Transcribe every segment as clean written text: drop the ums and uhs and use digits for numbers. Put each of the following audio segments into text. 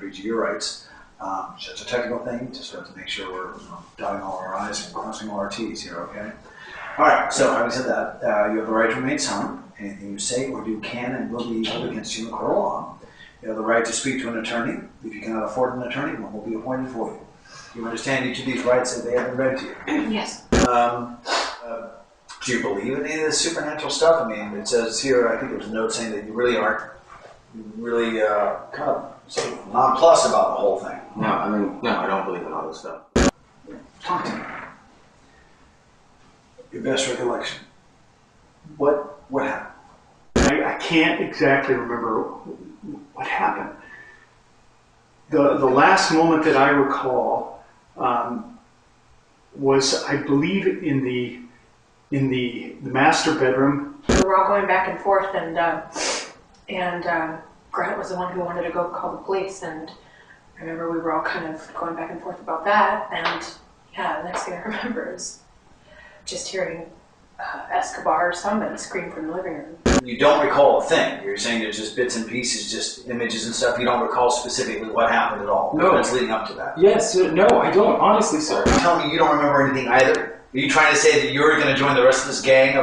breach of your rights. It's a technical thing. Just have to make sure we're dotting all our I's and crossing all our T's here, okay? All right, so having said that, you have the right to remain silent. Anything you say or do can and will be held against you in court of law. You have the right to speak to an attorney. If you cannot afford an attorney, one will be appointed for you. You understand each of these rights that they have been read to you? Yes. Do you believe in any of this supernatural stuff? I mean, it says here, I think there's a note saying that you really aren't really kind of sort of nonplussed about the whole thing. No, I don't believe in all this stuff. Talk to me. Your best recollection. What happened? I can't exactly remember what happened. The last moment that I recall was, I believe, in the master bedroom. We were all going back and forth, and Grant was the one who wanted to go call the police, and I remember we were all kind of going back and forth about that, and yeah, the next thing I remember is just hearing Escobar or somebody scream from the living room. You don't recall a thing. You're saying there's just bits and pieces, just images and stuff. You don't recall specifically what happened at all. No. That's leading up to that. Yes, no, I don't, honestly, sir. You're telling me you don't remember anything either? Are you trying to say that you're going to join the rest of this gang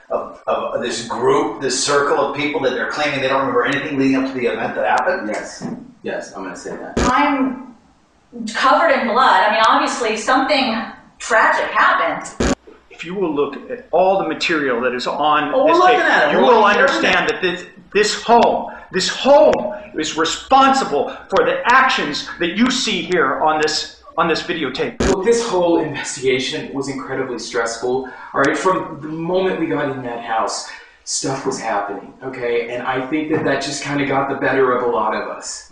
of this group, this circle of people that they're claiming they don't remember anything leading up to the event that happened? Yes, I'm going to say that. I'm covered in blood. I mean, obviously something tragic happened. If you will look at all the material that is on we're this looking tape, at it. you will understand that this home is responsible for the actions that you see here on this videotape. Look, this whole investigation was incredibly stressful. All right, from the moment we got in that house, stuff was happening, okay? And I think that just kind of got the better of a lot of us.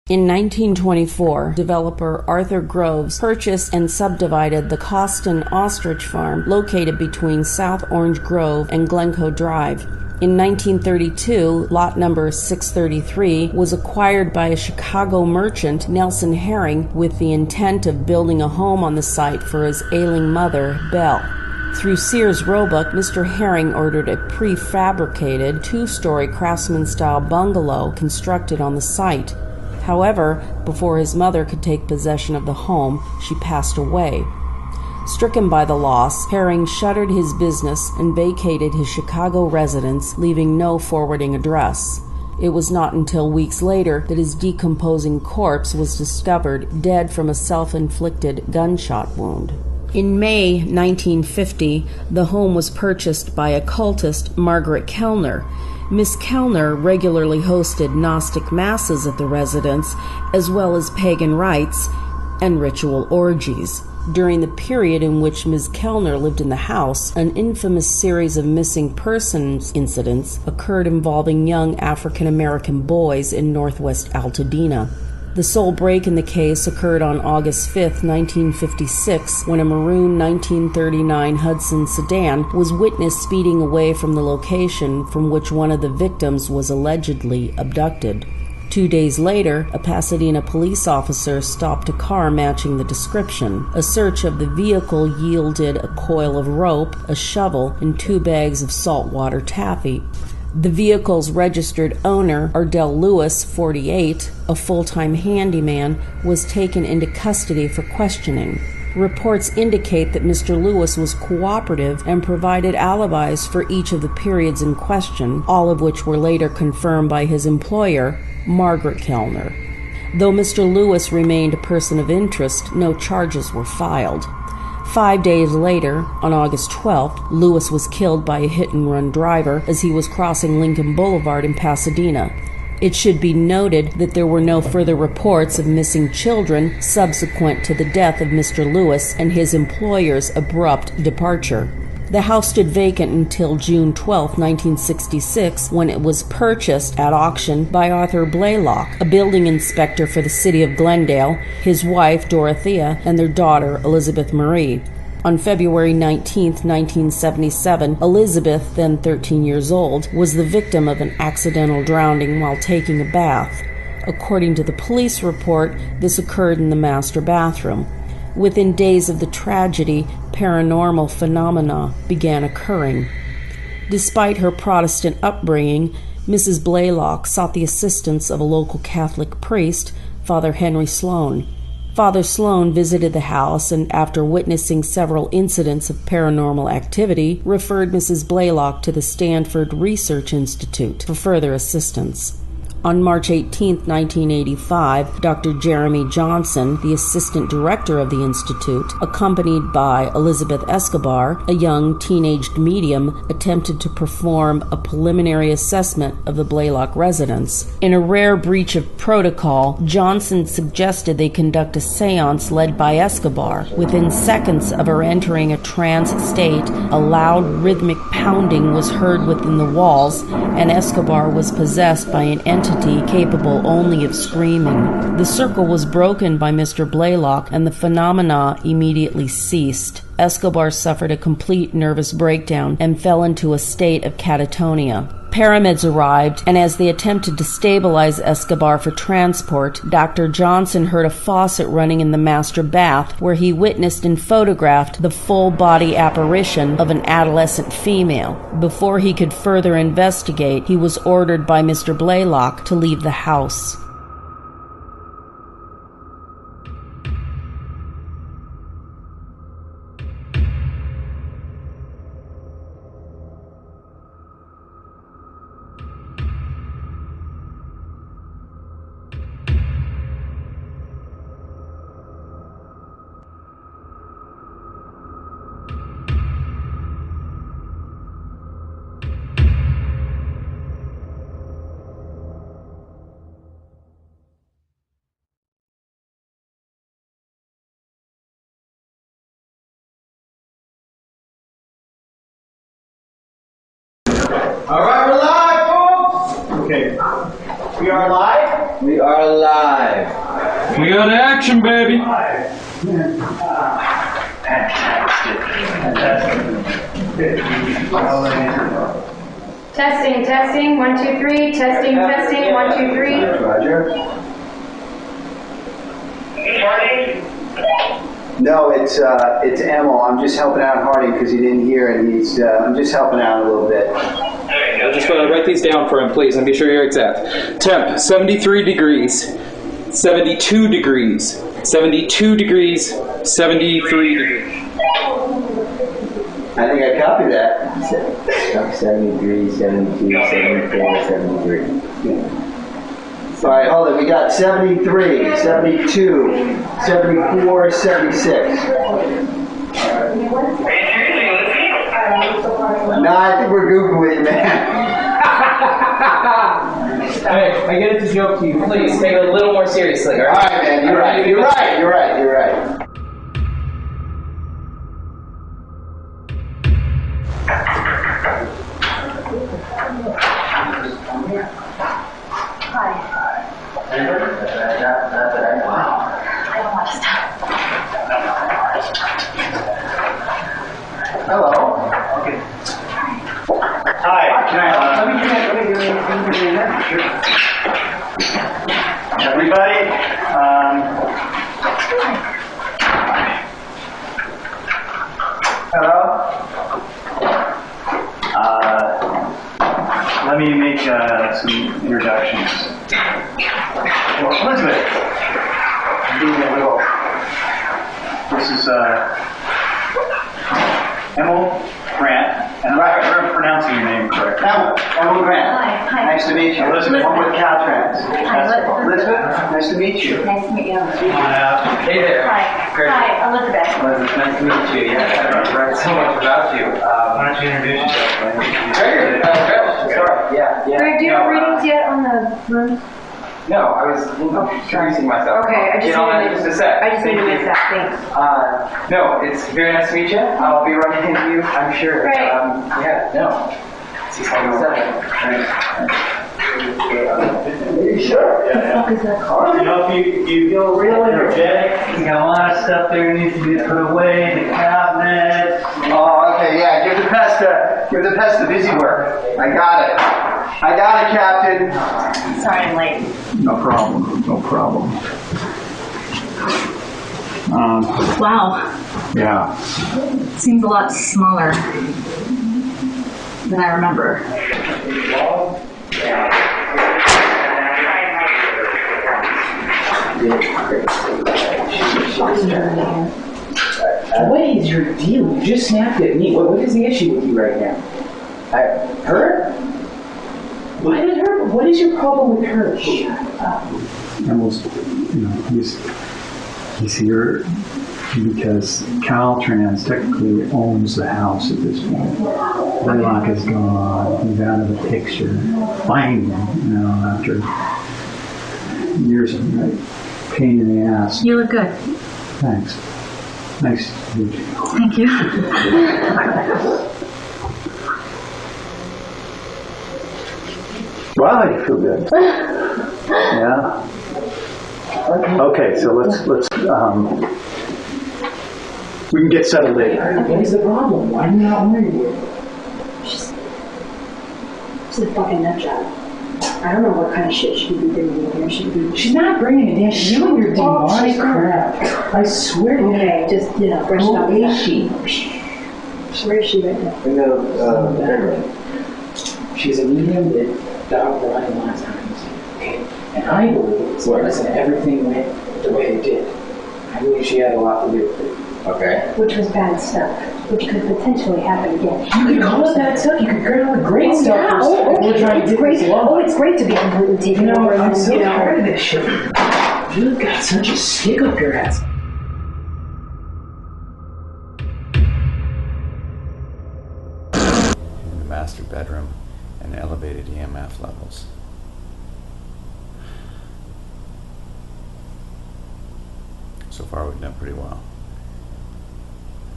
In 1924, developer Arthur Groves purchased and subdivided the Coston Ostrich Farm located between South Orange Grove and Glencoe Drive. In 1932, lot number 633 was acquired by a Chicago merchant, Nelson Herring, with the intent of building a home on the site for his ailing mother, Belle. Through Sears Roebuck, Mr. Herring ordered a prefabricated two-story craftsman-style bungalow constructed on the site. However, before his mother could take possession of the home, she passed away. Stricken by the loss, Herring shuttered his business and vacated his Chicago residence, leaving no forwarding address. It was not until weeks later that his decomposing corpse was discovered dead from a self-inflicted gunshot wound. In May 1950, the home was purchased by occultist Margaret Kellner. Miss Kellner regularly hosted Gnostic masses at the residence, as well as pagan rites and ritual orgies. During the period in which Ms. Kellner lived in the house, an infamous series of missing persons incidents occurred involving young African-American boys in northwest Altadena. The sole break in the case occurred on August 5, 1956, when a maroon 1939 Hudson sedan was witnessed speeding away from the location from which one of the victims was allegedly abducted. 2 days later, a Pasadena police officer stopped a car matching the description. A search of the vehicle yielded a coil of rope, a shovel, and 2 bags of saltwater taffy. The vehicle's registered owner, Ardell Lewis, 48, a full-time handyman, was taken into custody for questioning. Reports indicate that Mr. Lewis was cooperative and provided alibis for each of the periods in question, all of which were later confirmed by his employer, Margaret Kellner. Though Mr. Lewis remained a person of interest, no charges were filed. 5 days later, on August 12th, Lewis was killed by a hit-and-run driver as he was crossing Lincoln Boulevard in Pasadena. It should be noted that there were no further reports of missing children subsequent to the death of Mr. Lewis and his employer's abrupt departure. The house stood vacant until June 12, 1966, when it was purchased at auction by Arthur Blaylock, a building inspector for the city of Glendale, his wife Dorothea, and their daughter Elizabeth Marie. On February 19, 1977, Elizabeth, then 13 years old, was the victim of an accidental drowning while taking a bath. According to the police report, this occurred in the master bathroom. Within days of the tragedy, paranormal phenomena began occurring. Despite her Protestant upbringing, Mrs. Blaylock sought the assistance of a local Catholic priest, Father Henry Sloan. Father Sloan visited the house and, after witnessing several incidents of paranormal activity, referred Mrs. Blaylock to the Stanford Research Institute for further assistance. On March 18, 1985, Dr. Jeremy Johnson, the assistant director of the institute, accompanied by Elizabeth Escobar, a young teenaged medium, attempted to perform a preliminary assessment of the Blaylock residence. In a rare breach of protocol, Johnson suggested they conduct a seance led by Escobar. Within seconds of her entering a trance state, a loud rhythmic pounding was heard within the walls, and Escobar was possessed by an entity capable only of screaming. The circle was broken by Mr. Blaylock, and the phenomena immediately ceased. Escobar suffered a complete nervous breakdown and fell into a state of catatonia. Paramedics arrived, and as they attempted to stabilize Escobar for transport, Dr. Johnson heard a faucet running in the master bath, where he witnessed and photographed the full-body apparition of an adolescent female. Before he could further investigate, he was ordered by Mr. Blaylock to leave the house. All right, we're live, folks. Okay, we are live. We are live. We got action, baby. Testing, testing, 1, 2, 3. Testing, testing, 1, 2, 3. Roger. No, it's Emil. I'm just helping out Hardy because he didn't hear, and I'm just helping out a little bit. I'll just write these down for him, please, and be sure you're exact. Temp, 73 degrees, 72 degrees, 72 degrees, 73 degrees. I think I copied that. 73, 72, 74, 73. All right, hold it. We got 73, 72, 74, 76. No, I think we're goofing with you, man. Hey, I get it to joke to you. Please take it a little more seriously, all All right? right, man. You're right. You're right. You're right. You're right. Hello. Okay. Hi. Can I let me do that? Sure. Everybody, hello. Let me make some introductions. Well, Elizabeth, I'm doing a little. This is Emil Grant, and I'm pronouncing your name correct. Emil Grant. Hi. Nice to meet you. Elizabeth, one with Caltrans. Elizabeth, nice to meet you. Nice to meet you. Come on out. Hey there. Hi. Great. Hi, Elizabeth. Elizabeth, nice to meet you. Yeah, I've read so much about you. Why don't you introduce yourself? Sorry. Yeah. Do you have readings yet on the room? No, I was introducing myself. Okay, I just just a sec. need to make that. Thanks. No, it's very nice to meet you. I'll be running into you, I'm sure. Great. Yeah, no. 677. Are you sure? Yeah. You know, if you feel real energetic, you got a lot of stuff there needs to be put away, the cabinets. Oh, okay, yeah. Give the pest the busy work. I got it, Captain. Sorry I'm late. No problem. Wow. Yeah. Seems a lot smaller than I remember. What is your deal? You just snapped at me. What is the issue with you right now? Her? Why did her? What is your problem with her? Almost, he's here because Caltrans technically owns the house at this point. Blaylock is gone. He's out of the picture. Finally, after years of pain in the ass. You look good. Thanks. Nice to meet you. Thank you. Wow, you feel good. Yeah. Okay, so let's we can get settled later. What is the problem? Why are you not worried? She's a fucking nut job. I don't know what kind of shit she could be bringing in here. She's not bringing a damn. You and your demonic crap. I swear to you. Okay, just, brush it up. Who is she? Where is she right now? In the she's a medium that Doc brought in last time. Okay. And I believe, listen, everything went the way it did. I believe she had a lot to do with it. Okay. Which was bad stuff, which could potentially happen again. You could call it bad stuff. You could call it great stuff. Yeah. We're trying to do this long. It's great to be completely taken over. I'm so tired of this shit. You've got such a stick up your ass. In the master bedroom and elevated EMF levels. So far we've done pretty well.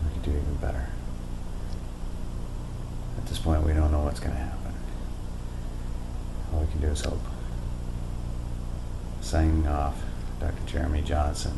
We could do even better. At this point we don't know what's going to happen. All we can do is hope. Signing off, Dr. Jeremy Johnson.